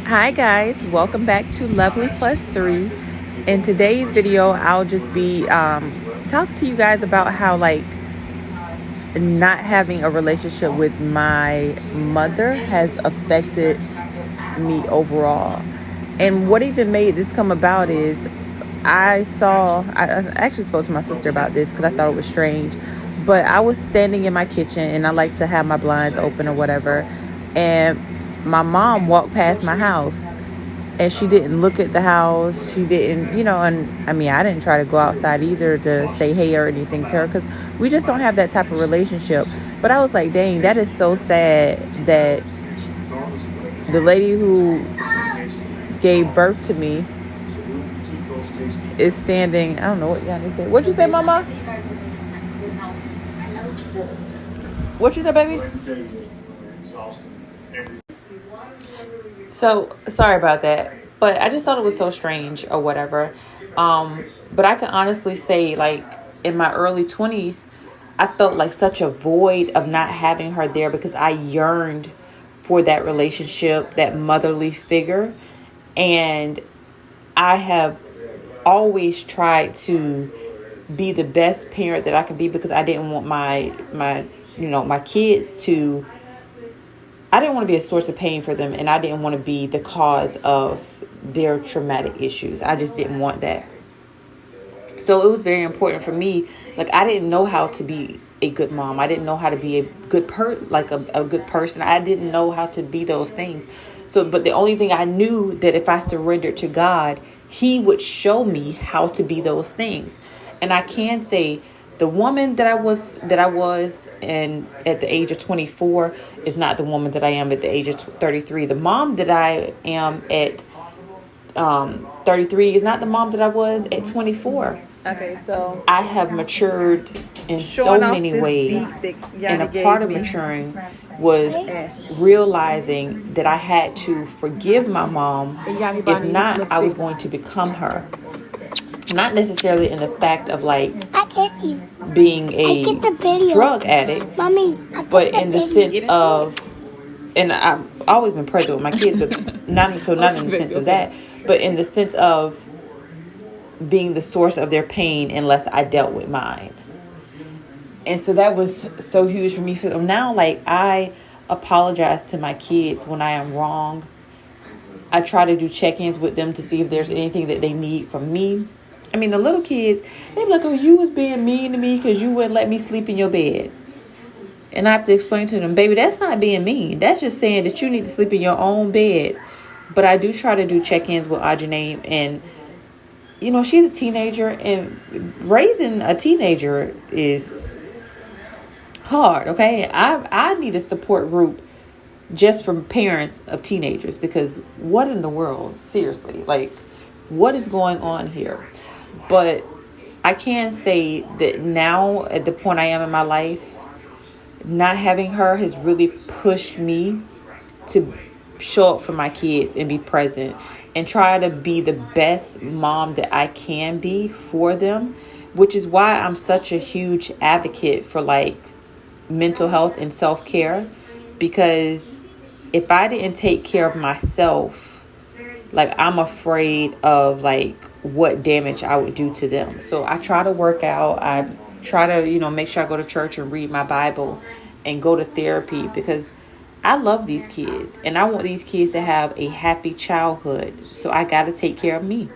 Hi guys, welcome back to Lovely Plus 3. In today's video, I'll just be talk to you guys about how not having a relationship with my mother has affected me overall. And what even made this come about is I actually spoke to my sister about this because I thought it was strange. But I was standing in my kitchen and I like to have my blinds open or whatever. And my mom walked past my house and she didn't look at the house. She didn't, and I mean, I didn't try to go outside either to say hey or anything to her because we just don't have that type of relationship. But I was like, dang, that is so sad that the lady who gave birth to me is standing. I don't know what Yanni said. What'd you say, Mama? What you said, baby? So sorry about that, but I just thought it was so strange or whatever. But I can honestly say, in my early 20s, I felt like such a void of not having her there because I yearned for that relationship, that motherly figure. And I have always tried to be the best parent that I can be because I didn't want my kids to, I didn't want to be a source of pain for them, and I didn't want to be the cause of their traumatic issues. I just didn't want that. So it was very important for me. I didn't know how to be a good mom. I didn't know how to be a good a good person. I didn't know how to be those things. But the only thing I knew that if I surrendered to God, He would show me how to be those things. And I can say the woman that I was and at the age of 24 is not the woman that I am at the age of 33. The mom that I am at 33 is not the mom that I was at 24. Okay, so I have matured in so many ways, and a part of maturing was realizing that I had to forgive my mom. If not, I was going to become her. Not necessarily in the fact of being a drug addict, but in the sense of, and I've always been present with my kids, but not in the sense of that, but in the sense of being the source of their pain unless I dealt with mine. And so that was so huge for me. So now, I apologize to my kids when I am wrong. I try to do check-ins with them to see if there's anything that they need from me. I mean, the little kids, they be like, oh, you was being mean to me because you wouldn't let me sleep in your bed. And I have to explain to them, baby, that's not being mean. That's just saying that you need to sleep in your own bed. But I do try to do check-ins with Ajane, and she's a teenager, and raising a teenager is hard, okay? I need a support group just from parents of teenagers, because what in the world? Seriously, what is going on here? But I can say that now, at the point I am in my life, not having her has really pushed me to show up for my kids and be present and try to be the best mom that I can be for them, which is why I'm such a huge advocate for mental health and self-care, because if I didn't take care of myself, I'm afraid of what damage I would do to them. So I try to work out. I try to, make sure I go to church and read my Bible and go to therapy, because I love these kids and I want these kids to have a happy childhood. So I got to take care of me.